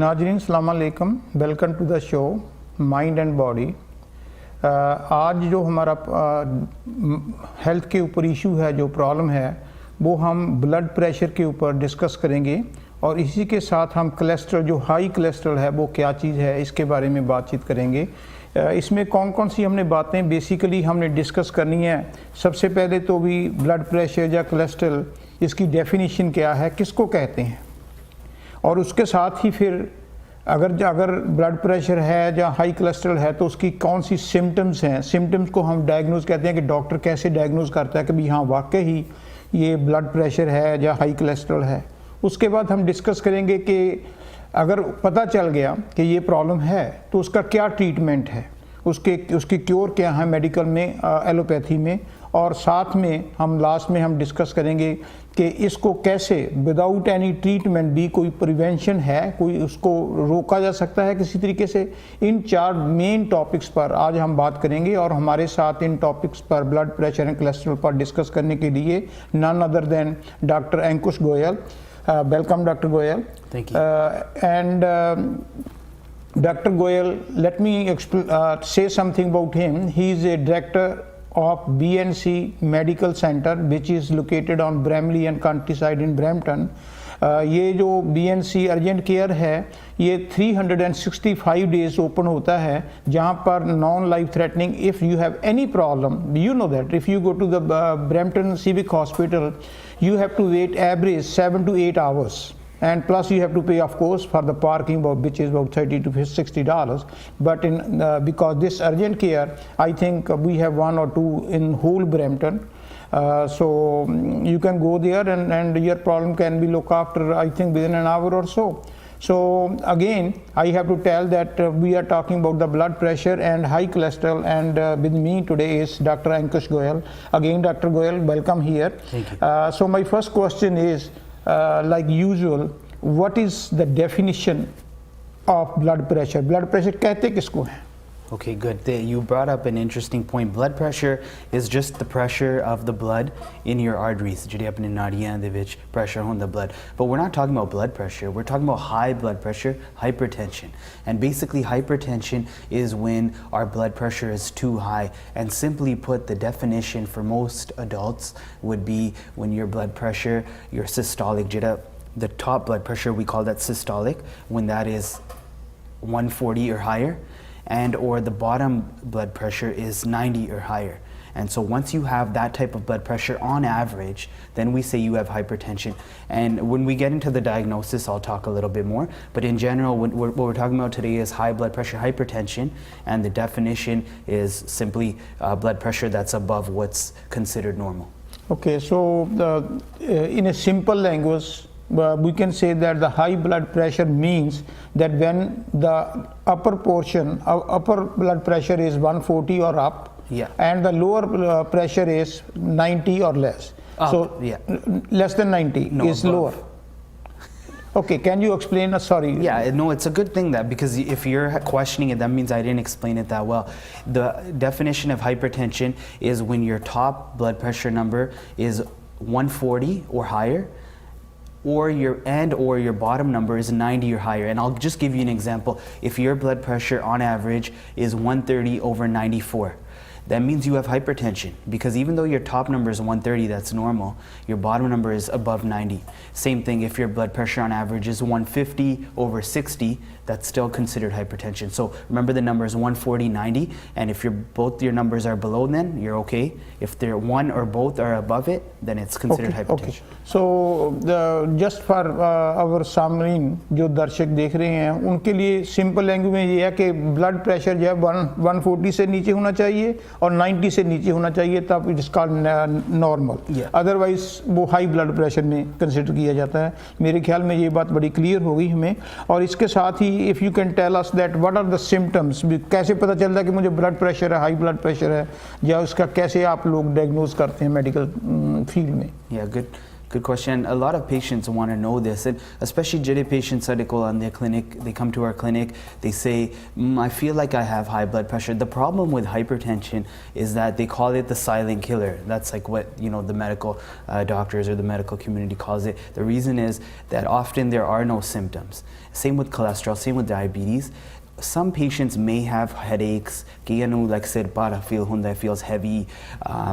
नाजरीन सलाम अलैकुम, welcome to the show mind and body. आज जो हमारा हेल्थ के ऊपर इशू है, जो प्रॉब्लम है, वो हम ब्लड प्रेशर के ऊपर डिस्कस करेंगे और इसी के साथ हम कोलेस्ट्रॉल, जो हाई कोलेस्ट्रॉल है वो क्या चीज़ है, इसके बारे में बातचीत करेंगे। इसमें कौन कौन सी हमने बातें बेसिकली हमने डिस्कस करनी है। सबसे पहले तो भी ब्लड प्रेशर या कोलेस्ट्रॉल, इसकी डेफिनेशन क्या है, किसको कहते हैं, और उसके साथ ही फिर अगर ब्लड प्रेशर है या हाई कोलेस्ट्रॉल है तो उसकी कौन सी सिम्टम्स हैं। सिम्टम्स को हम डायग्नोज कहते हैं कि डॉक्टर कैसे डायग्नोज करता है कि भाई हाँ वाकई ही ये ब्लड प्रेशर है या हाई कोलेस्ट्रॉल है। उसके बाद हम डिस्कस करेंगे कि अगर पता चल गया कि ये प्रॉब्लम है तो उसका क्या ट्रीटमेंट है, उसकी क्योर क्या है मेडिकल में, एलोपैथी में, और साथ में हम लास्ट में हम डिस्कस करेंगे कि इसको कैसे विदाउट एनी ट्रीटमेंट भी कोई प्रिवेंशन है, कोई उसको रोका जा सकता है किसी तरीके से। इन 4 मेन टॉपिक्स पर आज हम बात करेंगे और हमारे साथ इन टॉपिक्स पर ब्लड प्रेशर एंड कोलेस्ट्रॉल पर डिस्कस करने के लिए none other than doctor Ankush Goyal. Welcome doctor Goyal. Thank you. Dr. Goyal, let me say something about him. He is a director of BNC Medical Center, which is located on Bramley and Countryside in Brampton. ये जो BNC urgent care है ये 365 days open होता है, जहाँ पर non life threatening if you have any problem, you know that if you go to the Brampton Civic Hospital you have to wait average 7 to 8 hours, and plus you have to pay of course for the parking, which is about $30 to $60. But in because this urgent care, I think we have 1 or 2 in whole Brampton. So you can go there and your problem can be looked after, I think, within an hour or so. So again, I have to tell that we are talking about the blood pressure and high cholesterol, and with me today is Dr. Ankush Goyal. Again, Dr. Goyal, welcome here. Thank you. So my first question is, like usual, what is the definition of blood pressure? Blood pressure कहते किसको हैं? Okay, good. You brought up an interesting point. Blood pressure is just the pressure of the blood in your arteries. ਜਿਹੜੇ ਆਪਣੇ ਨਾੜੀਆਂ ਦੇ ਵਿੱਚ pressure ਹੁੰਦਾ blood. But we're not talking about blood pressure. We're talking about high blood pressure, hypertension. And basically hypertension is when our blood pressure is too high. And simply put, the definition for most adults would be when your blood pressure, your systolic, the top blood pressure, we call that systolic, when that is 140 or higher. And or the bottom blood pressure is 90 or higher. And so once you have that type of blood pressure on average, then we say you have hypertension. And when we get into the diagnosis, I'll talk a little bit more. But in general, what we're talking about today is high blood pressure hypertension, and the definition is simply blood pressure that's above what's considered normal. Okay, so in a simple language, we can say that the high blood pressure means that when the upper portion of upper blood pressure is 140 or up, Yeah. and the lower pressure is 90 or less. Up, So yeah. less than 90 No, is above. lower. Okay, can you explain? Sorry. Yeah, no, it's a good thing that, because if you're questioning it, that means I didn't explain it that well. The definition of hypertension is when your top blood pressure number is 140 or higher, or your bottom number is 90 or higher. And I'll just give you an example. If your blood pressure on average is 130 over 94, that means you have hypertension, because even though your top number is 130, that's normal, your bottom number is above 90. Same thing if your blood pressure on average is 150 over 60, that's still considered hypertension. So remember, the number is 140, 90, and if both your numbers are below, then you're okay. If they're one or both are above it, then it's considered hypertension. Okay. So just for our सामरीन जो दर्शक देख रहे हैं, उनके लिए simple language में ये है कि ब्लड प्रेशर जो है 140 से नीचे होना चाहिए और 90 से नीचे होना चाहिए, तब it is called normal. Otherwise वो हाई ब्लड प्रेशर में कंसिडर किया जाता है। मेरे ख्याल में ये बात बड़ी क्लियर हो गई हमें। और इसके साथ ही if you can tell us that what are the symptoms, कैसे पता चलता है कि मुझे ब्लड प्रेशर है, हाई ब्लड प्रेशर है, या उसका कैसे आप लोग डायग्नोज करते हैं मेडिकल फील्ड में? Yeah, Good question. A lot of patients want to know this, and especially jede patients at their clinic, they come to our clinic, they say, I feel like I have high blood pressure. The problem with hypertension is that they call it the silent killer. That's like what the medical doctors or the medical community calls it. The reason is that often there are no symptoms. Same with cholesterol, same with diabetes. Some patients may have headaches, like said, feels heavy,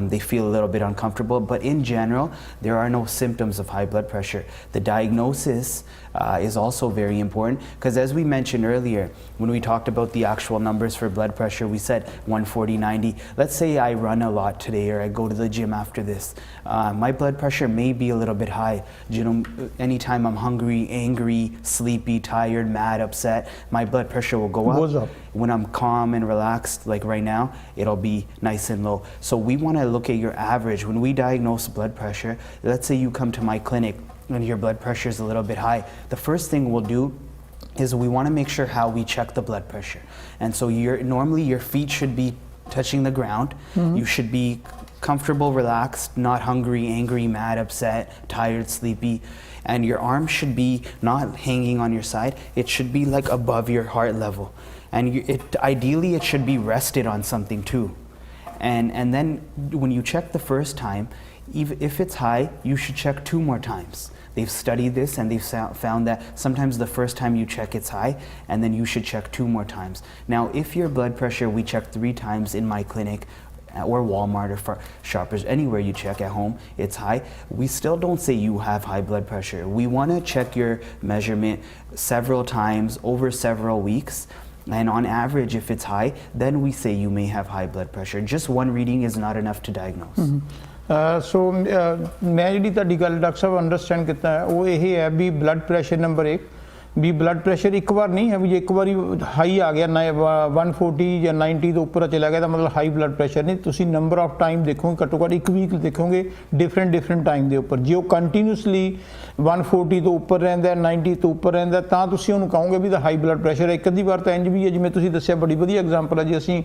they feel a little bit uncomfortable, but in general, there are no symptoms of high blood pressure. The diagnosis is also very important, because as we mentioned earlier, when we talked about the actual numbers for blood pressure, we said 140/90. Let's say I run a lot today, or I go to the gym after this. My blood pressure may be a little bit high. Anytime I'm hungry, angry, sleepy, tired, mad, upset, my blood pressure will go up. Goes up. When I'm calm and relaxed, like right now, it'll be nice and low. So we want to look at your average. When we diagnose blood pressure, let's say you come to my clinic and your blood pressure is a little bit high. The first thing we'll do is we want to make sure how we check the blood pressure. And so normally your feet should be touching the ground. You should be comfortable, relaxed, not hungry, angry, mad, upset, tired, sleepy. And your arm should be not hanging on your side. It should be like above your heart level. And ideally it should be rested on something too. And then when you check the first time, if it's high, you should check 2 more times. They've studied this and they've found that sometimes the first time you check it's high, and then you should check 2 more times. Now, if your blood pressure, we check 3 times in my clinic, or Walmart, or for Shoppers, anywhere you check at home, it's high, we still don't say you have high blood pressure. We want to check your measurement several times over several weeks. And on average, if it's high, then we say you may have high blood pressure. Just one reading is not enough to diagnose. ਸੋ ਮੈਂ ਜਿਹੜੀ ਤੁਹਾਡੀ ਗੱਲ doctor ਸਾਹਿਬ understand ਕੀਤਾ ਹੈ ਉਹ ਇਹ ਹੈ ਵੀ blood pressure number 1 ਵੀ blood pressure ਇੱਕ ਵਾਰ ਨਹੀਂ ਹੈ ਵੀ ਜੇ ਇੱਕ ਵਾਰੀ ਹਾਈ ਆ ਗਿਆ ਨਾ 140 ਜਾਂ 90 ਤੋਂ ਉੱਪਰ ਚਲਾ ਗਿਆ ਤਾਂ ਮਤਲਬ ਹਾਈ ਬਲੱਡ ਪ੍ਰੈਸ਼ਰ ਨਹੀਂ। ਤੁਸੀਂ ਨੰਬਰ ਆਫ ਟਾਈਮ ਦੇਖੋਗੇ, ਘੱਟੋ ਘੱਟ 1 ਵੀਕ ਦੇਖੋਗੇ ਡਿਫਰੈਂਟ ਟਾਈਮ ਦੇ ਉੱਪਰ। ਜੇ ਉਹ ਕੰਟੀਨਿਊਸਲੀ 140 ਤੋਂ ਉੱਪਰ ਰਹਿੰਦਾ, 90 ਤੋਂ ਉੱਪਰ ਰਹਿੰਦਾ, ਤਾਂ ਤੁਸੀਂ ਉਹਨੂੰ ਕਹੋਗੇ ਵੀ ਦਾ ਹਾਈ ਬਲੱਡ ਪ੍ਰੈਸ਼ਰ ਹੈ। ਇੱਕ ਅੱਧੀ ਵਾਰ ਤਾਂ ਇੰਜ ਵੀ ਹੈ, ਜਿਵੇਂ ਤੁਸੀਂ ਦੱਸਿਆ ਬੜੀ ਵਧੀਆ ਐਗਜ਼ਾਮਪਲ ਹੈ ਜੀ, ਅਸੀਂ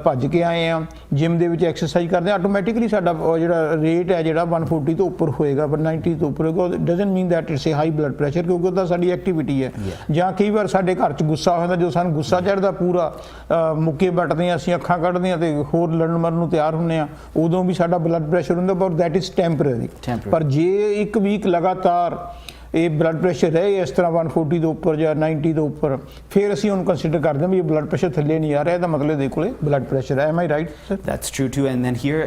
ਭੱਜ ਕੇ ਆਏ ਹਾਂ, ਜਿਮ ਦੇ ਵਿੱਚ ਐਕਸਰਸਾਈਜ਼ ਕਰਦੇ ਹਾਂ, ਆਟੋਮੈਟਿਕਲੀ ਸਾਡਾ ਜਿਹੜਾ ਰੇਟ ਹੈ ਜਿਹੜਾ 140 ਤੋਂ ਉੱਪਰ ਹੋਏਗਾ, ਪਰ 90 ਤੋਂ ਉੱਪਰ ਹੋਏਗਾ। Doesn't mean that it's A high blood pressure, ਕਿਉਂਕਿ ਉਹਦਾ ਸਾਡੀ ਐਕਟੀਵਿਟੀ ਹੈ। ਜਾਂ ਕਈ ਵਾਰ ਸਾਡੇ ਘਰ 'ਚ ਗੁੱਸਾ ਹੋ ਜਾਂਦਾ, ਜੋ ਸਾਨੂੰ ਗੁੱਸਾ ਚੜ੍ਹਦਾ ਪੂਰਾ ਮੁੱਕੇ ਵੱਟਦੇ ਹਾਂ, ਅਸੀਂ ਅੱਖਾਂ ਕੱਢਦੇ ਹਾਂ ਅਤੇ ਹੋਰ ਲੜਨ ਮਰਨ ਨੂੰ ਤਿਆਰ ਹੁੰਦੇ ਹਾਂ, ਉਦੋਂ ਵੀ ਸਾਡਾ ਬਲੱਡ ਪ੍ਰੈਸ਼ਰ ਹੁੰਦਾ, ਪਰ ਦੈਟ ਇਜ਼ ਟੈਂਪਰੇਰੀ। ਪਰ ਜੇ 1 ਵੀਕ ਲਗਾਤਾਰ ਇਹ ਬਲੱਡ ਪ੍ਰੈਸ਼ਰ ਰਹੇ ਇਸ ਤਰ੍ਹਾਂ 140 ਤੋਂ ਉੱਪਰ ਜਾਂ 90 ਤੋਂ ਉੱਪਰ, ਫਿਰ ਅਸੀਂ ਉਹਨੂੰ ਕੰਸੀਡਰ ਕਰਦੇ ਹਾਂ ਵੀ ਇਹ ਬਲੱਡ ਪ੍ਰੈਸ਼ਰ ਥੱਲੇ ਨਹੀਂ ਆ ਰਿਹਾ, ਇਹਦਾ ਮਤਲਬ ਇਹਦੇ ਕੋਲੇ ਬਲੱਡ ਪ੍ਰੈਸ਼ਰ ਹੈ। Am I right, sir? That's true too. And then here,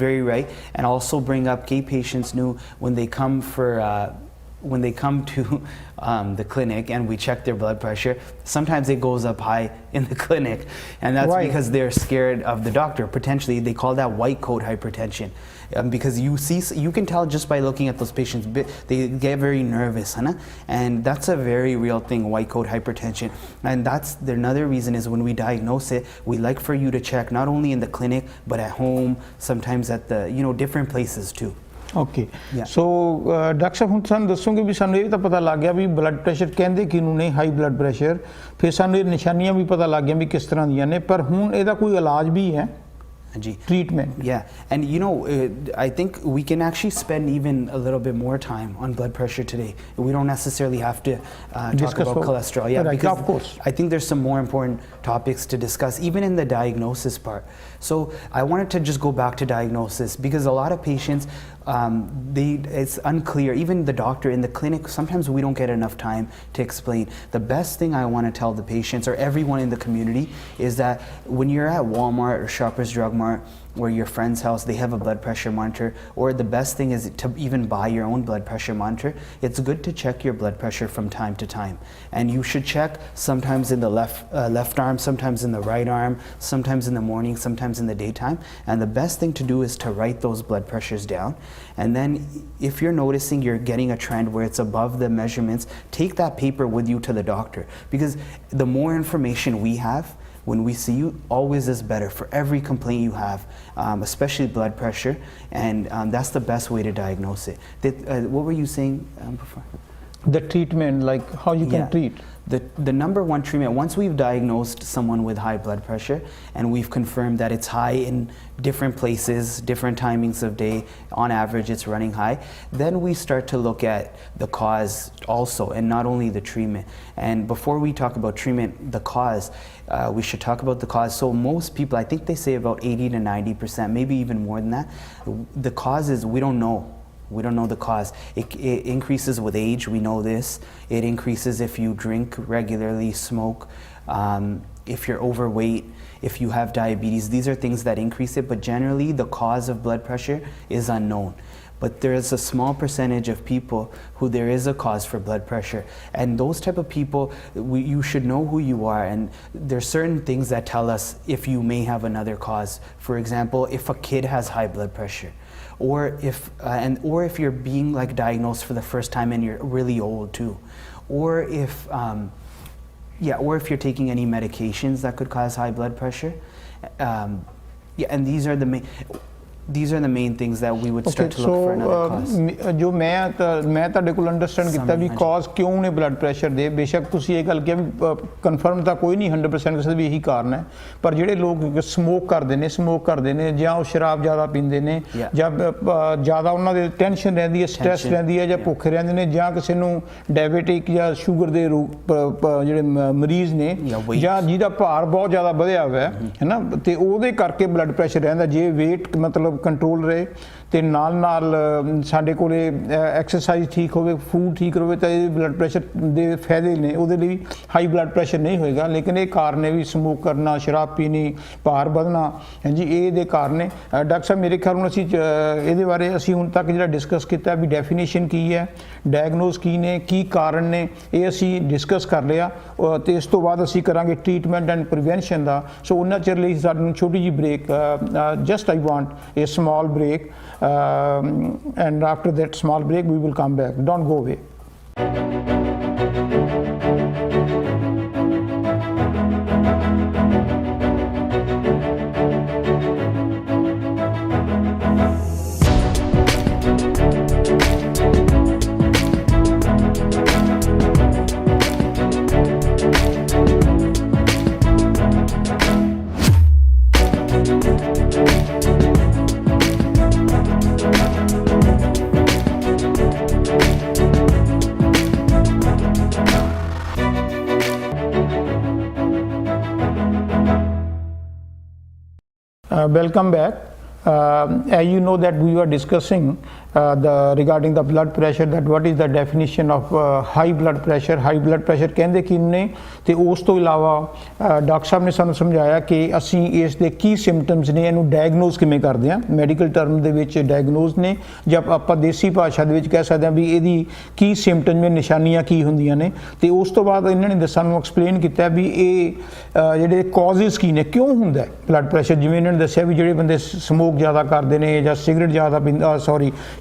very right. And also bring up gay patients new when they come to the clinic and we check their blood pressure, sometimes it goes up high in the clinic, and that's because they're scared of the doctor. Potentially they call that white coat hypertension, because you can tell just by looking at those patients, they get very nervous, and that's a very real thing, white coat hypertension. And that's another reason is when we diagnose it, we like for you to check not only in the clinic but at home, sometimes at the different places too. Okay, so doctor ਸਾਹਿਬ ਹੁਣ ਸਾਨੂੰ ਦੱਸੋਗੇ ਵੀ ਸਾਨੂੰ ਇਹ ਤਾਂ ਪਤਾ ਲੱਗ ਗਿਆ ਵੀ blood pressure ਕਹਿੰਦੇ ਕਿਹਨੂੰ ਨੇ ਹਾਈ ਬਲੱਡ ਪ੍ਰੈਸ਼ਰ, ਫਿਰ ਸਾਨੂੰ ਇਹ ਨਿਸ਼ਾਨੀਆਂ ਵੀ ਪਤਾ ਲੱਗ ਗਈਆਂ ਵੀ ਕਿਸ ਤਰ੍ਹਾਂ ਦੀਆਂ ਨੇ, ਪਰ ਹੁਣ ਇਹਦਾ ਕੋਈ ਇਲਾਜ ਵੀ ਹੈ? Treatment. Yeah, and I think we can actually spend even a little bit more time on blood pressure today. We don't necessarily have to talk about cholesterol. Yeah, right, because of course. I think there's some more important topics to discuss, even in the diagnosis part. So I wanted to just go back to diagnosis, because a lot of patients, it's unclear. Even the doctor in the clinic, sometimes we don't get enough time to explain. The best thing I want to tell the patients or everyone in the community is that when you're at Walmart or Shoppers Drug Mart or your friend's house, they have a blood pressure monitor, or the best thing is to even buy your own blood pressure monitor. It's good to check your blood pressure from time to time, and you should check sometimes in the left arm, sometimes in the right arm, sometimes in the morning, sometimes in the daytime. And the best thing to do is to write those blood pressures down, and then if you're noticing you're getting a trend where it's above the measurements, take that paper with you to the doctor, because the more information we have when we see you, always is better for every complaint you have, especially blood pressure, and that's the best way to diagnose it. What were you saying before? The treatment, like how you can treat? The number one treatment, once we've diagnosed someone with high blood pressure and we've confirmed that it's high in different places, different timings of day, on average it's running high, then we start to look at the cause also, and not only the treatment. And before we talk about treatment, the cause, we should talk about the cause. So most people, I think they say about 80 to 90%, maybe even more than that, the cause is we don't know. We don't know the cause. It increases with age, we know this. It increases if you drink regularly, smoke, if you're overweight, if you have diabetes. These are things that increase it, but generally the cause of blood pressure is unknown. But there is a small percentage of people who there is a cause for blood pressure. And those type of people, you should know who you are. And there's certain things that tell us if you may have another cause. For example, if a kid has high blood pressure, or if you're being like diagnosed for the first time and you're really old too, or if you're taking any medications that could cause high blood pressure, and these are the main things that we would start to look for another cause. जो मैं ਤੁਹਾਡੇ ਕੋਲ understand ਕੀਤਾ ਵੀ ਕਾਜ਼ ਕਿਉਂ ਨੇ blood pressure ਦੇ, ਬੇਸ਼ੱਕ ਤੁਸੀਂ ਇਹ ਗੱਲ ਕਿਹਾ ਵੀ ਕਨਫਰਮ ਤਾਂ ਕੋਈ ਨਹੀਂ 100% ਕਿਸੇ ਵੀ ਇਹੀ ਕਾਰਨ ਹੈ, ਪਰ ਜਿਹੜੇ ਲੋਕ ਸਮੋਕ ਕਰਦੇ ਨੇ ਜਾਂ ਉਹ ਸ਼ਰਾਬ ਜ਼ਿਆਦਾ ਪੀਂਦੇ ਨੇ, ਜਾਂ ਜ਼ਿਆਦਾ ਉਹਨਾਂ ਦੇ ਟੈਨਸ਼ਨ ਰਹਿੰਦੀ ਹੈ, ਸਟ੍ਰੈਸ ਰਹਿੰਦੀ ਹੈ, ਜਾਂ ਭੁੱਖ ਰਹਿੰਦੇ ਨੇ, ਜਾਂ ਕਿਸੇ ਨੂੰ ਡਾਇਬੀਟਿਕ ਜਾਂ ਸ਼ੂਗਰ ਦੇ ਜਿਹੜੇ ਮਰੀਜ਼ ਨੇ, ਜਾਂ ਜਿਹਦਾ ਭਾਰ ਬਹੁਤ ਜ਼ਿਆਦਾ ਵਧਿਆ ਹੋਇਆ ਹੈ ਨਾ, ਤੇ ਉਹਦੇ ਕਰਕੇ ਬਲੱਡ ਪ੍ਰੈਸ਼ਰ ਰਹਿੰਦਾ। ਜੇ weight ਮਤਲਬ कंट्रोल रहे तो नाल साडे कोले एक्सरसाइज ठीक होवे, फूड ठीक रहे तो ये ब्लड प्रेशर दे फायदे ने, उहदे लई हाई ब्लड प्रेशर नहीं होएगा। लेकिन ये कारण है भी स्मोक करना, शराब पीनी, भार बढ़ना, हाँ जी, ये दे कारण ने। डॉक्टर साहब मेरे ख्याल असीं इहदे बारे असीं हुण तक जिहड़ा डिस्कस किया भी डेफिनेशन की है, डायग्नोज की ने, की कारण ने, ये असीं डिस्कस कर लिया, तो इस तो बाद असीं करांगे ट्रीटमेंट एंड प्रिवेंशन दा। सो उन्ना चिर लई सानूं छोटी जी break, just I want a small break, and after that small break we will come back. Don't go away. Welcome back. As you know that we were discussing regarding the blood pressure, that what is the definition of high blood pressure. High blood pressure ਕਹਿੰਦੇ ਕੀ ਨੇ, ਤੇ ਉਸ ਤੋਂ ਇਲਾਵਾ doctor ਸਾਹਿਬ ਨੇ ਸਾਨੂੰ ਸਮਝਾਇਆ ਕਿ ਅਸੀਂ ਇਸ ਦੇ ਕੀ ਸਿੰਪਟਮਸ ਨੇ, ਇਹਨੂੰ ਡਾਇਗਨੋਜ਼ ਕਿਵੇਂ ਕਰਦੇ ਹਾਂ। ਮੈਡੀਕਲ ਟਰਮ ਦੇ ਵਿੱਚ ਡਾਇਗਨੋਜ਼ ਨੇ, ਜਾਂ ਆਪਾਂ ਦੇਸੀ ਭਾਸ਼ਾ ਦੇ ਵਿੱਚ ਕਹਿ ਸਕਦੇ ਹਾਂ ਵੀ ਇਹਦੀ ਕੀ ਸਿੰਪਟਮ ਨੇ, ਨਿਸ਼ਾਨੀਆਂ ਕੀ ਹੁੰਦੀਆਂ ਨੇ। ਤੇ ਉਸ ਤੋਂ ਬਾਅਦ ਇਹਨਾਂ ਨੇ ਸਾਨੂੰ ਐਕਸਪਲੇਨ ਕੀਤਾ ਵੀ ਇਹ ਜਿਹੜੇ ਕਾਜ਼ਸ ਕੀ ਨੇ, ਕਿਉਂ ਹੁੰਦਾ ਬਲੱਡ ਪ੍ਰੈਸ਼ਰ। ਜਿਵੇਂ ਇਹਨਾਂ ਨੇ ਦੱਸਿਆ ਵੀ ਜਿਹੜੇ ਬੰਦੇ ਸਮੋਕ ਜ਼ਿਆਦਾ ਕਰਦੇ ਨੇ, ਜਾਂ ਸਿਗਰਟ ਜ਼ਿਆਦਾ ਪੀਂਦਾ,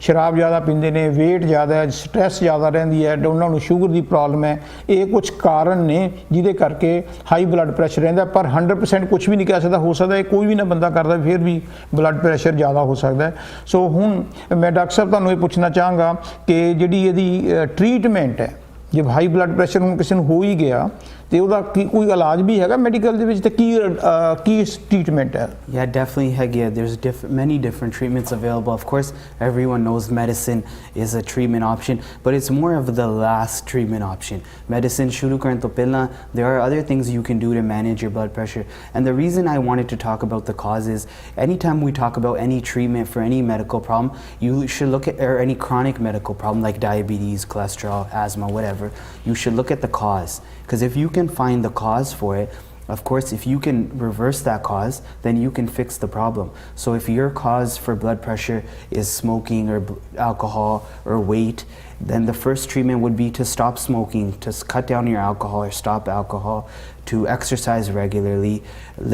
ਸ਼ਰਾਬ ਜ਼ਿਆਦਾ ਪੀਂਦੇ ਨੇ, weight ਜ਼ਿਆਦਾ ਹੈ, ਸਟ੍ਰੈਸ ਜ਼ਿਆਦਾ ਰਹਿੰਦੀ ਹੈ, ਉਹਨਾਂ ਨੂੰ ਸ਼ੂਗਰ ਦੀ ਪ੍ਰੋਬਲਮ ਹੈ, ਇਹ ਕੁਝ ਕਾਰਨ ਨੇ ਜਿਹਦੇ ਕਰਕੇ ਹਾਈ ਬਲੱਡ ਪ੍ਰੈਸ਼ਰ ਰਹਿੰਦਾ। ਪਰ 100% ਕੁਝ ਵੀ ਨਹੀਂ ਕਹਿ ਸਕਦਾ, ਹੋ ਸਕਦਾ ਇਹ ਕੋਈ ਵੀ ਨਾ ਬੰਦਾ ਕਰਦਾ ਫਿਰ ਵੀ ਬਲੱਡ ਪ੍ਰੈਸ਼ਰ ਜ਼ਿਆਦਾ ਹੋ ਸਕਦਾ ਹੈ। ਸੋ ਹੁਣ ਮੈਂ ਡਾਕਟਰ ਸਾਹਿਬ ਤੁਹਾਨੂੰ ਇਹ ਪੁੱਛਣਾ ਚਾਹਾਂਗਾ ਕਿ ਜਿਹੜੀ ਇਹਦੀ ਟਰੀਟਮੈਂਟ ਹੈ, ਜੇ ਹਾਈ ਬਲੱਡ ਪ੍ਰੈਸ਼ਰ ਹੁਣ ਕਿਸੇ ਨੂੰ ਹੋ ਹੀ ਗਿਆ ਤੇ ਉਹਦਾ ਕੀ ਕੋਈ ਇਲਾਜ ਵੀ ਹੈਗਾ ਮੈਡੀਕਲ ਦੇ ਵਿੱਚ, ਤੇ ਕੀ ਟ੍ਰੀਟਮੈਂਟ ਹੈ? Yeah, definitely ਹੈਗੀ ਆ। There's many different treatments available. Of course, everyone knows medicine is a treatment option, but it's more of the last treatment option. Medicine ਸ਼ੁਰੂ ਕਰਨ ਤੋਂ ਪਹਿਲਾਂ there are other things you can do to manage your blood pressure. And the reason I wanted to talk about the cause is anytime we talk about any treatment for any medical problem, you should look at, or any chronic medical problem like diabetes, cholesterol, asthma, whatever, you should look at the cause. Because if you can find the cause for it, of course, if you can reverse that cause, then you can fix the problem. So if your cause for blood pressure is smoking or alcohol or weight, then the first treatment would be to stop smoking, to cut down your alcohol or stop alcohol, to exercise regularly,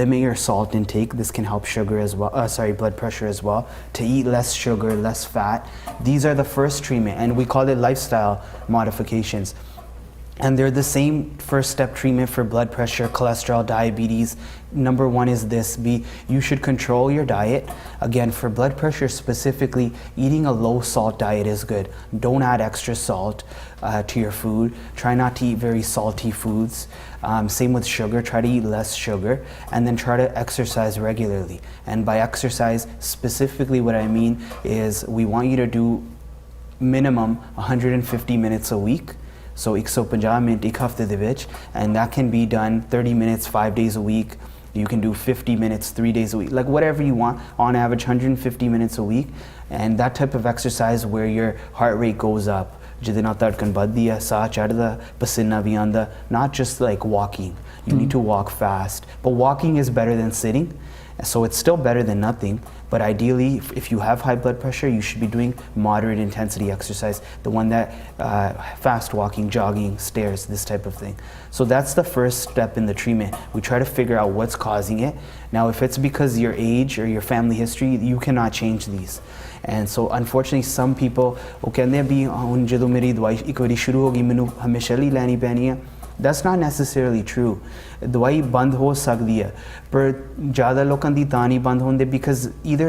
limit your salt intake. This can help blood pressure as well. To eat less sugar, less fat. These are the first treatment, and we call it lifestyle modifications. And they're the same first step treatment for blood pressure, cholesterol, diabetes. Number one is this: you should control your diet. Again, for blood pressure specifically, eating a low salt diet is good. Don't add extra salt to your food. Try not to eat very salty foods. Same with sugar, try to eat less sugar, and then try to exercise regularly. And by exercise, specifically what I mean is we want you to do minimum 150 minutes a week. So 150 minute ਇੱਕ ਹਫ਼ਤੇ ਦੇ ਵਿੱਚ, and that can be done 30 minutes 5 days a week. You can do 50 minutes 3 days a week, like whatever you want. On average 150 minutes a week, and that type of exercise where your heart rate goes up, ਜਿਹਦੇ ਨਾਲ ਧੜਕਣ ਵੱਧਦੀ ਹੈ, ਸਾਹ ਚੜ੍ਹਦਾ, ਪਸੀਨਾ ਵੀ ਆਉਂਦਾ. Not just like walking, you need to walk fast, but walking is better than sitting. So it's still better than nothing, but ideally if you have high blood pressure, you should be doing moderate intensity exercise, the one that fast walking, jogging, stairs, this type of thing. So that's the first step in the treatment. We try to figure out what's causing it. Now if it's because your age or your family history, you cannot change these. And so unfortunately some people ਉਹ ਕਹਿੰਦੇ ਵੀ ਹੁਣ ਜਦੋਂ ਮੇਰੀ ਦਵਾਈ ਇੱਕ ਵਾਰੀ ਸ਼ੁਰੂ ਹੋ ਗਈ ਮੈਨੂੰ ਹਮੇਸ਼ਾ ਲਈ ਲੈਣੀ ਪੈਣੀ ਹੈ. That's not necessarily true. ਦਵਾਈ ਬੰਦ ਹੋ ਸਕਦੀ ਹੈ, ਪਰ ਜ਼ਿਆਦਾ ਲੋਕਾਂ ਦੀ ਤਾਂ ਨਹੀਂ ਬੰਦ ਹੁੰਦੇ because either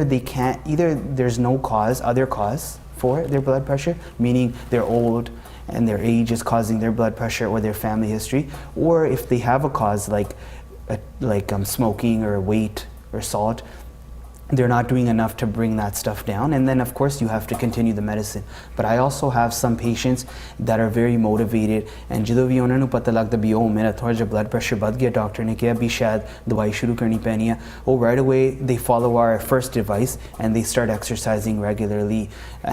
there's no other cause for their blood pressure, meaning they're old and their age is causing their blood pressure or their family history, or if they have a cause like smoking or weight or salt, they're not doing enough to bring that stuff down, and then of course you have to continue the medicine. But I also have some patients that are very motivated, and ਜਦੋਂ ਵੀ ਉਹਨਾਂ ਨੂੰ ਪਤਾ ਲੱਗਦਾ ਵੀ ਉਹ ਮੇਰਾ ਥੋੜਾ ਜਿਹਾ blood pressure ਵੱਧ ਗਿਆ, ਡਾਕਟਰ ਨੇ ਕਿਹਾ ਵੀ ਸ਼ਾਇਦ ਦਵਾਈ ਸ਼ੁਰੂ ਕਰਨੀ ਪੈਣੀ ਹੈ, right away they follow our first advice and they start exercising regularly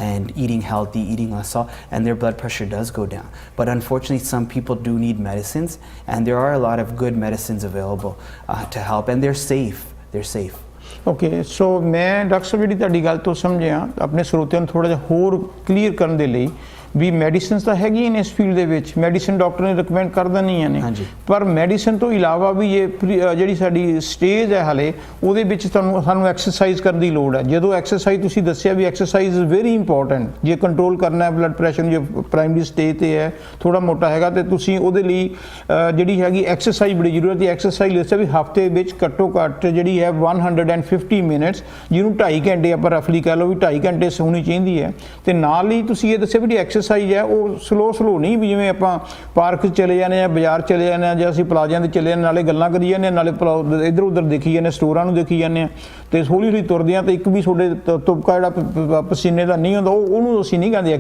and eating healthy, eating less salt, and their blood pressure does go down. But unfortunately some people do need medicines, and there are a lot of good medicines available to help, and they're safe. Okay, so ਮੈਂ doctor ਸਾਹਿਬ ਜਿਹੜੀ ਤੁਹਾਡੀ ਗੱਲ ਤੋਂ ਸਮਝਿਆ, ਆਪਣੇ ਸਰੋਤਿਆਂ ਨੂੰ ਥੋੜ੍ਹਾ ਜਿਹਾ ਹੋਰ ਕਲੀਅਰ ਕਰਨ ਦੇ ਲਈ ਵੀ ਮੈਡੀਸਿਨਸ ਤਾਂ ਹੈਗੀਆਂ ਨੇ ਇਸ ਫੀਲਡ ਦੇ ਵਿੱਚ, ਮੈਡੀਸਿਨ ਡਾਕਟਰ ਨੇ ਰਿਕਮੈਂਡ ਕਰ ਦਿੰਦੀਆਂ ਨੇ, ਪਰ ਮੈਡੀਸਿਨ ਤੋਂ ਇਲਾਵਾ ਵੀ ਇਹ ਜਿਹੜੀ ਸਾਡੀ ਸਟੇਜ ਹੈ ਹਾਲੇ ਉਹਦੇ ਵਿੱਚ ਸਾਨੂੰ ਐਕਸਰਸਾਈਜ਼ ਕਰਨ ਦੀ ਲੋੜ ਹੈ. ਜਦੋਂ ਐਕਸਰਸਾਈਜ਼ ਤੁਸੀਂ ਦੱਸਿਆ ਵੀ ਐਕਸਰਸਾਈਜ਼ ਇਜ਼ ਵੈਰੀ ਇੰਪੋਰਟੈਂਟ, ਜੇ ਕੰਟਰੋਲ ਕਰਨਾ ਹੈ ਬਲੱਡ ਪ੍ਰੈਸ਼ਰ ਨੂੰ, ਜੇ ਪ੍ਰਾਇਮਰੀ ਸਟੇਜ 'ਤੇ ਹੈ ਥੋੜ੍ਹਾ ਮੋਟਾ ਹੈਗਾ, ਅਤੇ ਤੁਸੀਂ ਉਹਦੇ ਲਈ ਜਿਹੜੀ ਹੈਗੀ ਐਕਸਰਸਾਈਜ਼ ਬੜੀ ਜ਼ਰੂਰਤ ਹੈ. ਐਕਸਰਸਾਈਜ਼ ਦੱਸਿਆ ਵੀ ਹਫ਼ਤੇ ਵਿੱਚ ਘੱਟੋ ਘੱਟ ਜਿਹੜੀ ਹੈ 150 ਮਿੰਟਸ, ਜਿਹਨੂੰ 2.5 ਘੰਟੇ ਆਪਾਂ ਰਫਲੀ ਕਹਿ ਲਓ ਵੀ 2.5 ਘੰਟੇ ਹੋਣੀ ਚਾਹੀਦੀ ਹੈ. ਅਤੇ ਨਾਲ ਹੀ ਤੁਸੀਂ ਇਹ ਦੱਸਿਆ ਵੀ ਐਕਸਰਸਾਈਜ਼ ਹੈ ਉਹ ਸਲੋ ਨਹੀਂ, ਵੀ ਜਿਵੇਂ ਆਪਾਂ ਪਾਰਕ 'ਚ ਚਲੇ ਜਾਂਦੇ ਹਾਂ, ਬਾਜ਼ਾਰ ਚਲੇ ਜਾਂਦੇ ਹਾਂ, ਜਾਂ ਅਸੀਂ ਪਲਾਜ਼ਿਆਂ 'ਤੇ ਚਲੇ ਜਾਂਦੇ, ਨਾਲੇ ਗੱਲਾਂ ਕਰੀ ਜਾਂਦੇ ਹਾਂ, ਨਾਲੇ ਇੱਧਰ ਉੱਧਰ ਦੇਖੀ ਜਾਂਦੇ, ਸਟੋਰਾਂ ਨੂੰ ਦੇਖੀ ਜਾਂਦੇ ਹਾਂ, ਅਤੇ ਹੌਲੀ ਤੁਰਦੇ ਹਾਂ, ਅਤੇ ਇੱਕ ਵੀ ਤੁਹਾਡੇ ਤੁਪਕਾ ਜਿਹੜਾ ਪਸੀਨੇ ਦਾ ਨਹੀਂ ਹੁੰਦਾ ਉਹਨੂੰ ਅਸੀਂ ਨਹੀਂ ਕਹਿੰਦੇ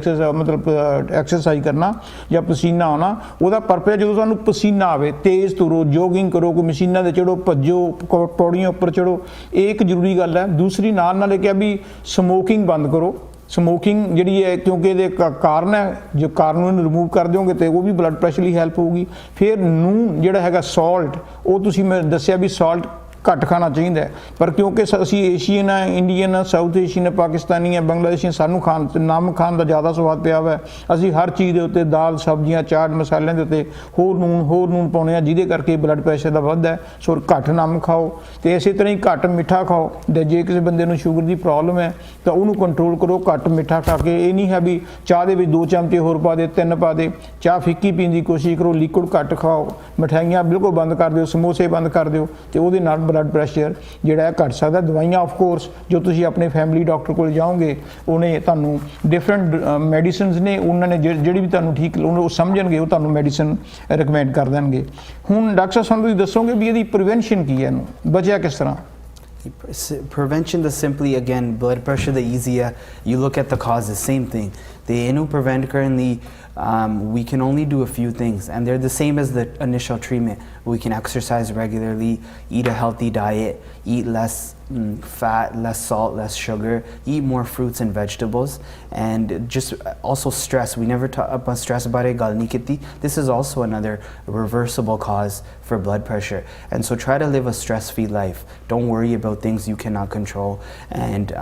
ਐਕਸਰਸਾਈਜ਼ ਕਰਨਾ ਜਾਂ ਪਸੀਨਾ ਆਉਣਾ. ਉਹਦਾ ਪਰਪਸ ਜਦੋਂ ਤੁਹਾਨੂੰ ਪਸੀਨਾ ਆਵੇ, ਤੇਜ਼ ਤੁਰੋ, ਜੋਗਿੰਗ ਕਰੋ, ਕੋਈ ਮਸ਼ੀਨਾਂ 'ਤੇ ਚੜ੍ਹੋ, ਭੱਜੋ, ਪੌੜੀਆਂ ਉੱਪਰ ਚੜ੍ਹੋ, ਇਹ ਇੱਕ ਜ਼ਰੂਰੀ ਗੱਲ ਹੈ. ਦੂਸਰੀ ਨਾਲ ਇਹ ਕਿਹਾ ਵੀ ਸਮੋਕਿੰਗ ਬੰਦ ਕਰੋ. ਸਮੋਕਿੰਗ ਜਿਹੜੀ ਹੈ, ਕਿਉਂਕਿ ਇਹਦੇ ਕਾਰਨ ਹੈ, ਜੋ ਕਾਰਨ ਨੂੰ ਰਿਮੂਵ ਕਰ ਦਿਓਗੇ ਤਾਂ ਉਹ ਵੀ ਬਲੱਡ ਪ੍ਰੈਸ਼ਰ ਲਈ ਹੈਲਪ ਹੋਊਗੀ. ਫਿਰ ਨੂਨ ਜਿਹੜਾ ਹੈਗਾ ਸਾਲਟ, ਉਹ ਤੁਸੀਂ ਮੈਂ ਦੱਸਿਆ ਵੀ ਸਾਲਟ ਘੱਟ ਖਾਣਾ ਚਾਹੀਦਾ ਹੈ, ਪਰ ਕਿਉਂਕਿ ਅਸੀਂ ਏਸ਼ੀਅਨ ਆ, ਇੰਡੀਅਨ ਆ, ਸਾਊਥ ਏਸ਼ੀਅਨ ਆ, ਪਾਕਿਸਤਾਨੀ ਆ, ਬੰਗਲਾਦੇਸ਼ੀ, ਸਾਨੂੰ ਨਮਕ ਖਾਣ ਦਾ ਜ਼ਿਆਦਾ ਸਵਾਦ ਪਿਆ ਵਾ. ਅਸੀਂ ਹਰ ਚੀਜ਼ ਦੇ ਉੱਤੇ, ਦਾਲ ਸਬਜ਼ੀਆਂ ਚਾਟ ਮਸਾਲਿਆਂ ਦੇ ਉੱਤੇ ਹੋਰ ਨੂਨ ਪਾਉਂਦੇ ਹਾਂ, ਜਿਹਦੇ ਕਰਕੇ ਬਲੱਡ ਪ੍ਰੈਸ਼ਰ ਦਾ ਵੱਧਦਾ ਹੈ. ਸੋ ਘੱਟ ਨਮਕ ਖਾਓ, ਅਤੇ ਇਸੇ ਤਰ੍ਹਾਂ ਹੀ ਘੱਟ ਮਿੱਠਾ ਖਾਓ. ਜੇ ਕਿਸੇ ਬੰਦੇ ਨੂੰ ਸ਼ੂਗਰ ਦੀ ਪ੍ਰੋਬਲਮ ਹੈ ਤਾਂ ਉਹਨੂੰ ਕੰਟਰੋਲ ਕਰੋ, ਘੱਟ ਮਿੱਠਾ ਖਾ ਕੇ. ਇਹ ਨਹੀਂ ਹੈ ਵੀ ਚਾਹ ਦੇ ਵਿੱਚ 2 ਚਮਚੇ ਹੋਰ ਪਾ ਦੇ, 3 ਪਾ ਦੇ, ਚਾਹ ਫਿੱਕੀ ਪੀਣ ਦੀ ਕੋਸ਼ਿਸ਼ ਕਰੋ, ਲਿਕੁਇਡ ਘੱਟ ਖਾਓ, ਮਠਿਆਈਆਂ ਬਿਲਕੁਲ ਬੰਦ ਕਰ ਦਿਓ, ਸਮੋਸੇ ਬੰਦ ਕਰ ਦਿਓ, ਅਤੇ ਉਹਦੇ ਨਾਲ ਬਲੱਡ ਪ੍ਰੈਸ਼ਰ ਜਿਹੜਾ ਹੈ ਘੱਟ ਸਕਦਾ. ਦਵਾਈਆਂ ਆਫ ਕੋਰਸ ਜੋ ਤੁਸੀਂ ਆਪਣੇ ਫੈਮਿਲੀ ਡਾਕਟਰ ਕੋਲ ਜਾਓਗੇ, ਉਹਨੇ ਤੁਹਾਨੂੰ ਡਿਫਰੈਂਟ ਮੈਡੀਸਿਨਸ ਨੇ, ਉਹਨਾਂ ਨੇ ਜਿਹੜੀ ਵੀ ਤੁਹਾਨੂੰ ਠੀਕ ਉਹਨੂੰ ਉਹ ਸਮਝਣਗੇ, ਉਹ ਤੁਹਾਨੂੰ ਮੈਡੀਸਨ ਰਿਕਮੈਂਡ ਕਰ ਦੇਣਗੇ. ਹੁਣ ਡਾਕਟਰ ਸਾਹਿਬ ਸਾਨੂੰ ਤੁਸੀਂ ਦੱਸੋਗੇ ਵੀ ਇਹਦੀ ਪ੍ਰੀਵੈਂਸ਼ਨ ਕੀ ਹੈ, ਇਹਨੂੰ ਬਚਿਆ ਕਿਸ ਤਰ੍ਹਾਂ? Prevention, the simply, again, blood pressure, the easier you look at the causes, same thing. The prevent currently, we can only do a few things, and they're the same as the initial treatment. We can exercise regularly, eat a healthy diet, eat less fat, less salt, less sugar, eat more fruits and vegetables, and just also stress. We never talk about stress bare gal nahi kiti. This is also another reversible cause for blood pressure, and so try to live a stress-free life. Don't worry about things you cannot control, and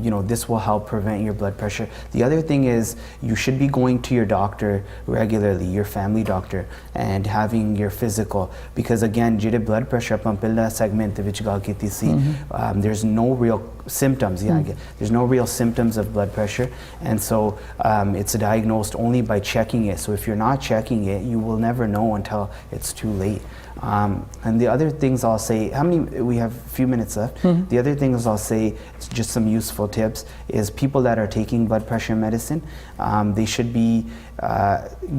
you know, this will help prevent your blood pressure. The other thing is you should be going to your doctor regularly, your family doctor, and having your physical, because again, jehde blood pressure apan pehla segment de vich gal ਕੀਤੀ ਸੀ, there's no real symptoms. There's no real symptoms of blood pressure, and so it's diagnosed only by checking it. So if you're not checking it, you will never know until it's too late. And the other things I'll say, we have a few minutes left. The other things I'll say, it's just some useful tips, is people that are taking blood pressure medicine, they should be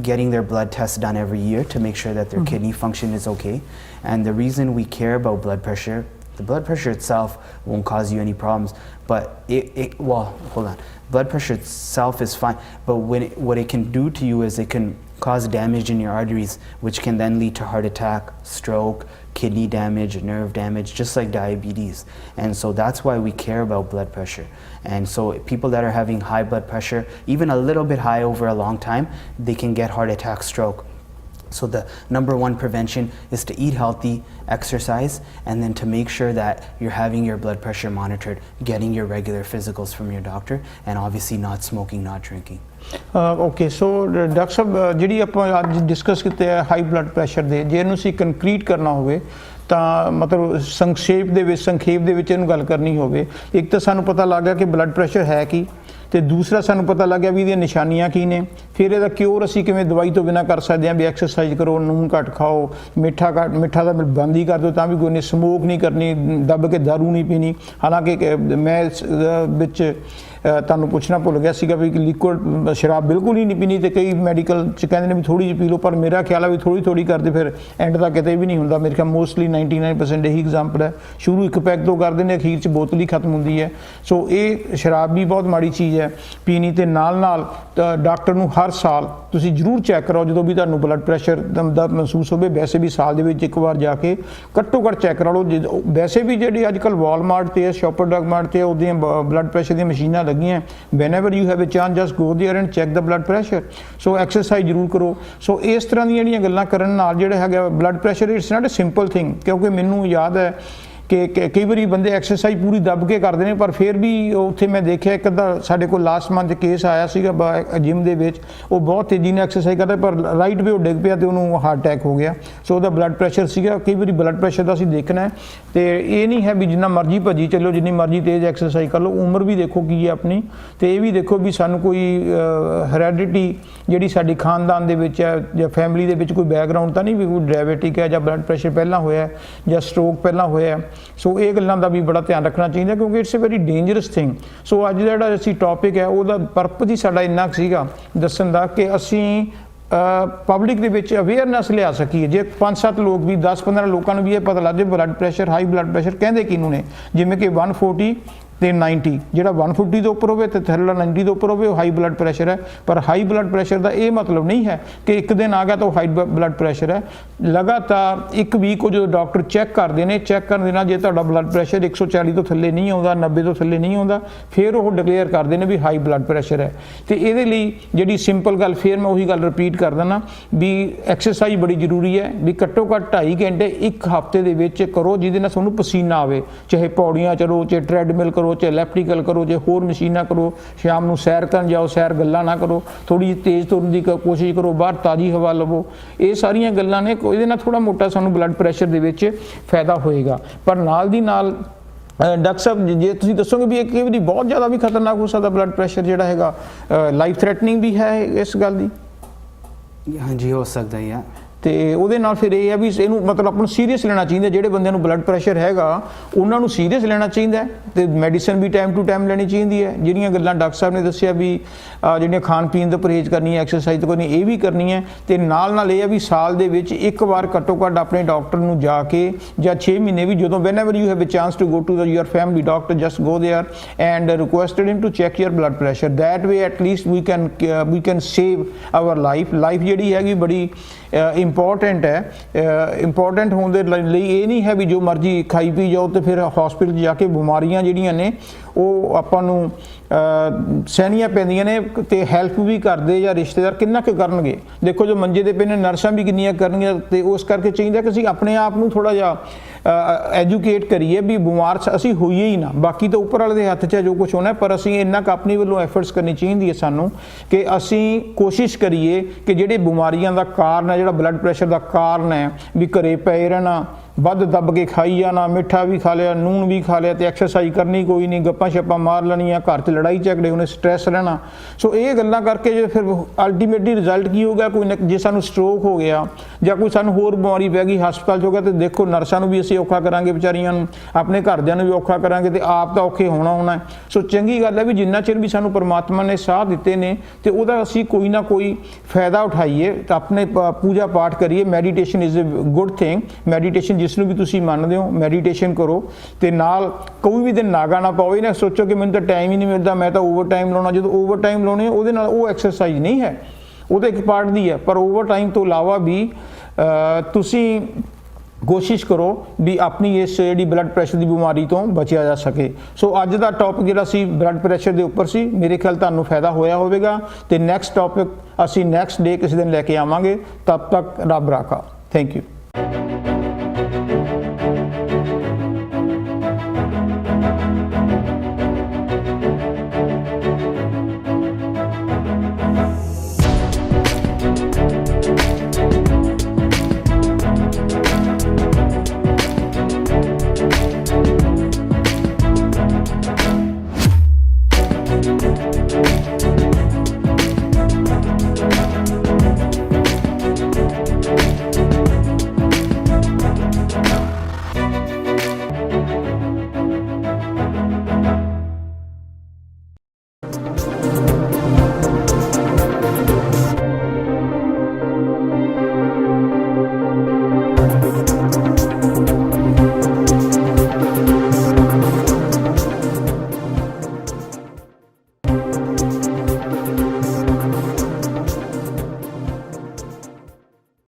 getting their blood tests done every year to make sure that their kidney function is okay. And the reason we care about blood pressure, the blood pressure itself won't cause you any problems, but well, hold on. Blood pressure itself is fine, but what it can do to you is it can cause damage in your arteries, which can then lead to heart attack, stroke, kidney damage, nerve damage, just like diabetes. And so that's why we care about blood pressure. And so people that are having high blood pressure, even a little bit high over a long time, they can get heart attack, stroke. So the number one prevention is to eat healthy, exercise, and then to make sure that you're having your blood pressure monitored, getting your regular physicals from your doctor, and obviously not smoking, not drinking. Okay so doctor ਸਾਹਿਬ, ਜਿਹੜੀ ਆਪਾਂ ਅੱਜ discuss ਕੀਤੇ ਹੈ high blood pressure ਦੇ, ਜੇ ਇਹਨੂੰ ਅਸੀਂ concrete ਕਰਨਾ ਹੋਵੇ ਤਾਂ ਮਤਲਬ ਸੰਖੇਪ ਦੇ ਵਿੱਚ ਇਹਨੂੰ ਗੱਲ ਕਰਨੀ ਹੋਵੇ, ਇੱਕ ਤਾਂ ਸਾਨੂੰ ਪਤਾ ਲੱਗ ਗਿਆ ਕਿ ਬਲੱਡ ਪ੍ਰੈਸ਼ਰ ਹੈ ਕੀ, ਤੇ ਦੂਸਰਾ ਸਾਨੂੰ ਪਤਾ ਲੱਗ ਗਿਆ ਵੀ ਇਹਦੀਆਂ ਨਿਸ਼ਾਨੀਆਂ ਕੀ ਨੇ, ਫਿਰ ਇਹਦਾ ਕਿਉਰ ਅਸੀਂ ਕਿਵੇਂ ਦਵਾਈ ਤੋਂ ਬਿਨਾਂ ਕਰ ਸਕਦੇ ਹਾਂ, ਵੀ ਐਕਸਰਸਾਈਜ਼ ਕਰੋ, ਨੂਨ ਘੱਟ ਖਾਓ, ਮਿੱਠਾ ਤਾਂ ਬੰਦ ਹੀ ਕਰ ਦਿਓ ਤਾਂ ਵੀ ਕੋਈ ਨਹੀਂ, ਸਮੋਕ ਨਹੀਂ ਕਰਨੀ, ਦੱਬ ਕੇ ਦਾਰੂ ਨਹੀਂ ਪੀਣੀ। ਹਾਲਾਂਕਿ ਮੈਂ ਵਿੱਚ ਤੁਹਾਨੂੰ ਪੁੱਛਣਾ ਭੁੱਲ ਗਿਆ ਸੀਗਾ ਵੀ ਲਿਕੁਇਡ ਸ਼ਰਾਬ ਬਿਲਕੁਲ ਹੀ ਨਹੀਂ ਪੀਣੀ, ਤੇ ਕਈ ਮੈਡੀਕਲ 'ਚ ਕਹਿੰਦੇ ਨੇ ਵੀ ਥੋੜ੍ਹੀ ਜਿਹੀ ਪੀ ਲਓ, ਪਰ ਮੇਰਾ ਖਿਆਲ ਹੈ ਵੀ ਥੋੜ੍ਹੀ ਕਰਦੇ ਫਿਰ ਐਂਡ ਤੱਕ ਕਿਤੇ ਵੀ ਨਹੀਂ ਹੁੰਦਾ। ਮੇਰੇ ਖਿਆਲ ਮੋਸਟਲੀ 99% ਇਹੀ ਐਗਜ਼ਾਮਪਲ ਹੈ, ਸ਼ੁਰੂ ਇੱਕ ਪੈਕ ਤੋਂ ਕਰਦੇ ਨੇ, ਅਖੀਰ 'ਚ ਬੋਤਲ ਹੀ ਖਤਮ ਹੁੰਦੀ ਹੈ। ਸੋ ਇਹ ਸ਼ਰਾਬ ਵੀ ਬਹੁਤ ਮਾੜੀ ਚੀਜ਼ ਹੈ ਪੀਣੀ, ਤੇ ਨਾਲ ਡਾਕਟਰ ਨੂੰ ਹਰ ਸਾਲ ਤੁਸੀਂ ਜ਼ਰੂਰ ਚੈੱਕ ਕਰਾਓ ਜਦੋਂ ਵੀ ਤੁਹਾਨੂੰ ਬਲੱਡ ਪ੍ਰੈਸ਼ਰ ਦਾ ਮਹਿਸੂਸ ਹੋਵੇ। ਵੈਸੇ ਵੀ ਸਾਲ ਦੇ ਵਿੱਚ ਇੱਕ ਵਾਰ ਜਾ ਕੇ ਘੱਟੋ ਘੱਟ ਚੈੱਕ ਕਰਾ ਲਓ। ਵੈਸੇ ਵੀ ਜਿਹੜੀ ਅੱਜ ਕੱਲ੍ਹ ਵਾਲਮਾਰਟ ਤੇ ਸ਼ੋਪਰ ਡਰਗ ਮਾਰਟ ਤੇ ਉਹਦੀਆਂ ਬਲੱਡ ਪ੍ਰੈਸ਼ਰ ਦੀਆਂ ਮਸ਼ੀਨਾਂ ਲੱਗੀਆਂ, whenever you have a chance just go there and check the blood pressure. So exercise ਜ਼ਰੂਰ ਕਰੋ। ਸੋ ਇਸ ਤਰ੍ਹਾਂ ਦੀਆਂ ਜਿਹੜੀਆਂ ਗੱਲਾਂ ਕਰਨ ਨਾਲ ਜਿਹੜਾ ਹੈਗਾ blood pressure, it's not a simple thing, ਕਿਉਂਕਿ ਮੈਨੂੰ ਯਾਦ ਹੈ ਕਿ ਕਈ ਵਾਰੀ ਬੰਦੇ ਐਕਸਰਸਾਈਜ਼ ਪੂਰੀ ਦੱਬ ਕੇ ਕਰਦੇ ਨੇ, ਪਰ ਫਿਰ ਵੀ ਉੱਥੇ ਮੈਂ ਦੇਖਿਆ ਇੱਕ ਅੱਧਾ ਸਾਡੇ ਕੋਲ ਲਾਸਟ ਮੰਥ ਕੇਸ ਆਇਆ ਸੀਗਾ ਜਿਮ ਦੇ ਵਿੱਚ, ਉਹ ਬਹੁਤ ਤੇਜ਼ੀ ਨਾਲ ਐਕਸਰਸਾਈਜ਼ ਕਰਦਾ ਪਰ ਰਾਈਟ ਵੇ ਉਹ ਡਿੱਗ ਪਿਆ ਤੇ ਉਹਨੂੰ ਹਾਰਟ ਅਟੈਕ ਹੋ ਗਿਆ। ਸੋ ਉਹਦਾ ਬਲੱਡ ਪ੍ਰੈਸ਼ਰ ਸੀਗਾ। ਕਈ ਵਾਰੀ ਬਲੱਡ ਪ੍ਰੈਸ਼ਰ ਦਾ ਅਸੀਂ ਦੇਖਣਾ ਹੈ, ਤੇ ਇਹ ਨਹੀਂ ਹੈ ਵੀ ਜਿੰਨਾ ਮਰਜ਼ੀ ਭੱਜੀ ਚੱਲੋ, ਜਿੰਨੀ ਮਰਜ਼ੀ ਤੇਜ਼ ਐਕਸਰਸਾਈਜ਼ ਕਰ ਲਓ, ਉਮਰ ਵੀ ਦੇਖੋ ਕੀ ਹੈ ਆਪਣੀ, ਤੇ ਇਹ ਵੀ ਦੇਖੋ ਵੀ ਸਾਨੂੰ ਕੋਈ ਹੈਰੈਡਿਟੀ ਜਿਹੜੀ ਸਾਡੀ ਖਾਨਦਾਨ ਦੇ ਵਿੱਚ ਹੈ ਜਾਂ ਫੈਮਿਲੀ ਦੇ ਵਿੱਚ ਕੋਈ ਬੈਕਗਰਾਊਂਡ ਤਾਂ ਨਹੀਂ ਵੀ ਕੋਈ ਡਾਇਬਟਿਕ ਹੈ ਜਾਂ ਬਲੱਡ ਪ੍ਰੈਸ਼ਰ ਪਹਿਲਾਂ ਹੋਇਆ ਜਾਂ ਸਟ੍ਰੋਕ ਪਹਿਲਾਂ ਹੋਇਆ। ਸੋ ਇਹ ਗੱਲਾਂ ਦਾ ਵੀ ਬੜਾ ਧਿਆਨ ਰੱਖਣਾ ਚਾਹੀਦਾ, ਕਿਉਂਕਿ it's a very dangerous thing. So ਅੱਜ ਦਾ ਜਿਹੜਾ ਅਸੀਂ ਟੌਪਿਕ ਹੈ ਉਹਦਾ ਪਰਪਸ ਹੀ ਸਾਡਾ ਇੰਨਾ ਕੁ ਸੀਗਾ ਦੱਸਣ ਦਾ ਕਿ ਅਸੀਂ ਪਬਲਿਕ ਦੇ ਵਿੱਚ ਅਵੇਅਰਨੈਸ ਲਿਆ ਸਕੀਏ। ਜੇ 5-7 ਲੋਕ ਵੀ 10-15 ਲੋਕਾਂ ਨੂੰ ਵੀ ਇਹ ਪਤਾ ਲੱਗ ਜਾਏ blood pressure, high blood pressure ਕਹਿੰਦੇ ਕਿਹਨੂੰ ਨੇ, ਜਿਵੇਂ ਕਿ 140 ਤੇ 90, ਜਿਹੜਾ 150 ਤੋਂ ਉੱਪਰ ਹੋਵੇ ਤੇ ਥੱਲੇ 90 ਤੋਂ ਉੱਪਰ ਹੋਵੇ ਉਹ ਹਾਈ ਬਲੱਡ ਪ੍ਰੈਸ਼ਰ ਹੈ। ਪਰ ਹਾਈ ਬਲੱਡ ਪ੍ਰੈਸ਼ਰ ਦਾ ਇਹ ਮਤਲਬ ਨਹੀਂ ਹੈ ਕਿ ਇੱਕ ਦਿਨ ਆ ਗਿਆ ਤਾਂ ਉਹ ਹਾਈ ਬਲੱਡ ਪ੍ਰੈਸ਼ਰ ਹੈ। ਲਗਾਤਾਰ ਇੱਕ ਵੀਕ ਉਹ ਜਦੋਂ ਡਾਕਟਰ ਚੈੱਕ ਕਰਦੇ ਨੇ, ਚੈੱਕ ਕਰਨ ਦੇ ਨਾਲ ਜੇ ਤੁਹਾਡਾ ਬਲੱਡ ਪ੍ਰੈਸ਼ਰ 140 ਤੋਂ ਥੱਲੇ ਨਹੀਂ ਆਉਂਦਾ, 90 ਤੋਂ ਥੱਲੇ ਨਹੀਂ ਆਉਂਦਾ, ਫਿਰ ਉਹ ਡਿਕਲੇਅਰ ਕਰਦੇ ਨੇ ਵੀ ਹਾਈ ਬਲੱਡ ਪ੍ਰੈਸ਼ਰ ਹੈ। ਤੇ ਇਹਦੇ ਲਈ ਜਿਹੜੀ ਸਿੰਪਲ ਗੱਲ, ਫਿਰ ਮੈਂ ਉਹੀ ਗੱਲ ਰਿਪੀਟ ਕਰ ਦਿੰਦਾ ਵੀ ਐਕਸਰਸਾਈਜ਼ ਬੜੀ ਜ਼ਰੂਰੀ ਹੈ, ਵੀ ਘੱਟੋ ਘੱਟ 2.5 ਘੰਟੇ ਇੱਕ ਹਫ਼ਤੇ ਦੇ ਵਿੱਚ ਕਰੋ, ਜਿਹਦੇ ਨਾਲ ਤੁਹਾਨੂੰ ਪਸੀਨਾ ਆਵੇ, ਚਾਹੇ ਪੌੜੀਆਂ ਚਲੋ, ਚਾਹੇ ਟ੍ਰੈਡਮਿਲ ਕਰੋ, ਚਾਹੇ ਇਲੈਕਟ੍ਰੀਕਲ ਕਰੋ, ਜੇ ਹੋਰ ਮਸ਼ੀਨਾਂ ਕਰੋ, ਸ਼ਾਮ ਨੂੰ ਸੈਰ ਕਰਨ ਜਾਓ, ਸੈਰ ਗੱਲਾਂ ਨਾ ਕਰੋ, ਥੋੜ੍ਹੀ ਜਿਹੀ ਤੇਜ਼ ਤੁਰਨ ਦੀ ਕੋਸ਼ਿਸ਼ ਕਰੋ, ਬਾਹਰ ਤਾਜ਼ੀ ਹਵਾ ਲਵੋ। ਇਹ ਸਾਰੀਆਂ ਗੱਲਾਂ ਨੇ, ਇਹਦੇ ਨਾਲ ਥੋੜ੍ਹਾ ਮੋਟਾ ਸਾਨੂੰ ਬਲੱਡ ਪ੍ਰੈਸ਼ਰ ਦੇ ਵਿੱਚ ਫਾਇਦਾ ਹੋਏਗਾ। ਪਰ ਨਾਲ ਦੀ ਨਾਲ ਡਾਕਟਰ ਸਾਹਿਬ ਜੇ ਤੁਸੀਂ ਦੱਸੋਗੇ ਵੀ ਇਹ ਕਈ ਵਾਰੀ ਬਹੁਤ ਜ਼ਿਆਦਾ ਵੀ ਖਤਰਨਾਕ ਹੋ ਸਕਦਾ ਬਲੱਡ ਪ੍ਰੈਸ਼ਰ ਜਿਹੜਾ ਹੈਗਾ, ਲਾਈਫ ਥ੍ਰੈਟਨਿੰਗ ਵੀ ਹੈ ਇਸ ਗੱਲ ਦੀ? ਹਾਂਜੀ, ਹੋ ਸਕਦਾ ਹੈ। ਤੇ ਉਹਦੇ ਨਾਲ ਫਿਰ ਇਹ ਹੈ ਵੀ ਇਹਨੂੰ ਮਤਲਬ ਆਪਾਂ ਨੂੰ ਸੀਰੀਅਸ ਲੈਣਾ ਚਾਹੀਦਾ। ਜਿਹੜੇ ਬੰਦਿਆਂ ਨੂੰ ਬਲੱਡ ਪ੍ਰੈਸ਼ਰ ਹੈਗਾ ਉਹਨਾਂ ਨੂੰ ਸੀਰੀਅਸ ਲੈਣਾ ਚਾਹੀਦਾ, ਤੇ ਮੈਡੀਸਨ ਵੀ ਟਾਈਮ ਟੂ ਟਾਈਮ ਲੈਣੀ ਚਾਹੀਦੀ ਹੈ। ਜਿਹੜੀਆਂ ਗੱਲਾਂ ਡਾਕਟਰ ਸਾਹਿਬ ਨੇ ਦੱਸਿਆ ਵੀ ਜਿਹੜੀਆਂ ਖਾਣ ਪੀਣ ਦਾ ਪਰਹੇਜ਼ ਕਰਨੀ ਹੈ, ਐਕਸਰਸਾਈਜ਼ ਕਰਨੀ, ਇਹ ਵੀ ਕਰਨੀ ਹੈ। ਤੇ ਨਾਲ ਇਹ ਹੈ ਵੀ ਸਾਲ ਦੇ ਵਿੱਚ ਇੱਕ ਵਾਰ ਘੱਟੋ ਘੱਟ ਆਪਣੇ ਡਾਕਟਰ ਨੂੰ ਜਾ ਕੇ, ਜਾਂ 6 ਮਹੀਨੇ ਵੀ ਜਦੋਂ whenever you have a chance to go to your family doctor, just go there and requested him to check your blood pressure. That way at least we can save our life ਜਿਹੜੀ ਹੈਗੀ ਬੜੀ important ਹੈ। Important ਹੋਣ ਦੇ ਲਈ ਇਹ ਨਹੀਂ ਹੈ ਵੀ ਜੋ ਮਰਜ਼ੀ ਖਾਈ ਪੀ ਜਾਓ ਤੇ ਫਿਰ ਹਸਪੀਟਲ ਜਾ ਕੇ ਬਿਮਾਰੀਆਂ ਜਿਹੜੀਆਂ ਨੇ ਉਹ ਆਪਾਂ ਨੂੰ ਸਹਿਣੀਆਂ ਪੈਂਦੀਆਂ ਨੇ, ਤੇ ਹੈਲਪ ਵੀ ਕਰਦੇ ਜਾਂ ਰਿਸ਼ਤੇਦਾਰ ਕਿੰਨਾ ਕੁ ਕਰਨਗੇ। ਦੇਖੋ ਜੋ ਮੰਜੇ ਦੇ ਪਏ ਨੇ, ਨਰਸਾਂ ਵੀ ਕਿੰਨੀਆਂ ਕਰਨਗੀਆਂ, ਤੇ ਉਸ ਕਰਕੇ ਚਾਹੀਦਾ ਕਿ ਅਸੀਂ ਆਪਣੇ ਆਪ ਨੂੰ ਥੋੜ੍ਹਾ ਜਿਹਾ ਐਜੂਕੇਟ ਕਰੀਏ ਵੀ ਬਿਮਾਰ ਅਸੀਂ ਹੋਈਏ ਹੀ ਨਾ। ਬਾਕੀ ਤਾਂ ਉੱਪਰ ਵਾਲੇ ਦੇ ਹੱਥ 'ਚ ਹੈ ਜੋ ਕੁਝ ਹੋਣਾ, ਪਰ ਅਸੀਂ ਇੰਨਾ ਕੁ ਆਪਣੀ ਵੱਲੋਂ ਐਫਰਟਸ ਕਰਨੀ ਚਾਹੀਦੀ ਹੈ ਸਾਨੂੰ ਕਿ ਅਸੀਂ ਕੋਸ਼ਿਸ਼ ਕਰੀਏ ਕਿ ਜਿਹੜੇ ਬਿਮਾਰੀਆਂ ਦਾ ਕਾਰਨ ਹੈ, ਜਿਹੜਾ ਬਲੱਡ ਪ੍ਰੈਸ਼ਰ ਦਾ ਕਾਰਨ ਹੈ, ਵੀ ਘਰੇ ਪਏ ਰਹਿਣਾ, ਵੱਧ ਦੱਬ ਕੇ ਖਾਈ ਜਾਣਾ, ਮਿੱਠਾ ਵੀ ਖਾ ਲਿਆ, ਨੂਣ ਵੀ ਖਾ ਲਿਆ, ਤੇ ਐਕਸਰਸਾਈਜ਼ ਕਰਨੀ ਕੋਈ ਨਹੀਂ, ਗੱਪਾਂ ਛੱਪਾਂ ਮਾਰ ਲੈਣੀਆਂ, ਘਰ 'ਚ ਲੜਾਈ ਝਗੜੇ ਹੋਣੇ, ਸਟ੍ਰੈਸ ਰਹਿਣਾ। ਸੋ ਇਹ ਗੱਲਾਂ ਕਰਕੇ ਜੇ ਫਿਰ ਅਲਟੀਮੇਟਲੀ ਰਿਜ਼ਲਟ ਕੀ ਹੋ ਗਿਆ, ਕੋਈ ਜੇ ਸਾਨੂੰ ਸਟ੍ਰੋਕ ਹੋ ਗਿਆ ਜਾਂ ਕੋਈ ਸਾਨੂੰ ਹੋਰ ਬਿਮਾਰੀ ਪੈ ਗਈ, ਹਸਪਤਾਲ 'ਚ ਹੋ ਗਿਆ, ਤੇ ਦੇਖੋ ਨਰਸਾਂ ਨੂੰ ਵੀ ਅਸੀਂ ਔਖਾ ਕਰਾਂਗੇ ਵਿਚਾਰੀਆਂ ਨੂੰ, ਆਪਣੇ ਘਰਦਿਆਂ ਨੂੰ ਵੀ ਔਖਾ ਕਰਾਂਗੇ, ਤੇ ਆਪ ਤਾਂ ਔਖੇ ਹੋਣਾ ਹੈ। ਸੋ ਚੰਗੀ ਗੱਲ ਹੈ ਵੀ ਜਿੰਨਾ ਚਿਰ ਵੀ ਸਾਨੂੰ ਪਰਮਾਤਮਾ ਨੇ ਸਾਹ ਦਿੱਤੇ ਨੇ ਤੇ ਉਹਦਾ ਅਸੀਂ ਕੋਈ ਨਾ ਕੋਈ ਫਾਇਦਾ ਉਠਾਈਏ, ਤਾਂ ਆਪਣੇ ਪੂਜਾ ਪਾਠ ਕਰੀਏ। Meditation is a good thing. Meditation ਜਿਸ ਨੂੰ ਵੀ ਤੁਸੀਂ ਮੰਨਦੇ ਹੋ, ਮੈਡੀਟੇਸ਼ਨ ਕਰੋ, ਤੇ ਨਾਲ ਕੋਈ ਵੀ ਦਿਨ ਨਾਗਾ ਨਾ ਪਾਓ। ਇਹ ਨਾ ਸੋਚੋ ਕਿ ਮੈਨੂੰ ਤਾਂ ਟਾਈਮ ਹੀ ਨਹੀਂ ਮਿਲਦਾ, ਮੈਂ ਤਾਂ ਓਵਰ ਟਾਈਮ ਲਾਉਣਾ। ਜਦੋਂ ਓਵਰ ਟਾਈਮ ਲਾਉਣੇ ਉਹਦੇ ਨਾਲ ਉਹ ਐਕਸਰਸਾਈਜ਼ ਨਹੀਂ ਹੈ, ਉਹਦਾ ਇੱਕ ਪਾਰਟ ਦੀ ਹੈ। ਪਰ ਓਵਰ ਟਾਈਮ ਤੋਂ ਇਲਾਵਾ ਵੀ ਤੁਸੀਂ ਕੋਸ਼ਿਸ਼ ਕਰੋ ਵੀ ਆਪਣੀ ਇਸ ਜਿਹੜੀ ਬਲੱਡ ਪ੍ਰੈਸ਼ਰ ਦੀ ਬਿਮਾਰੀ ਤੋਂ ਬਚਿਆ ਜਾ ਸਕੇ। ਸੋ ਅੱਜ ਦਾ ਟੌਪਿਕ ਜਿਹੜਾ ਸੀ ਬਲੱਡ ਪ੍ਰੈਸ਼ਰ ਦੇ ਉੱਪਰ ਸੀ। ਮੇਰੇ ਖਿਆਲ ਤੁਹਾਨੂੰ ਫਾਇਦਾ ਹੋਇਆ ਹੋਵੇਗਾ, ਤੇ ਨੈਕਸਟ ਟੌਪਿਕ ਅਸੀਂ ਨੈਕਸਟ ਡੇ ਕਿਸੇ ਦਿਨ ਲੈ ਕੇ ਆਵਾਂਗੇ। ਤਬ ਤੱਕ ਰੱਬ ਰਾਖਾ। Thank you.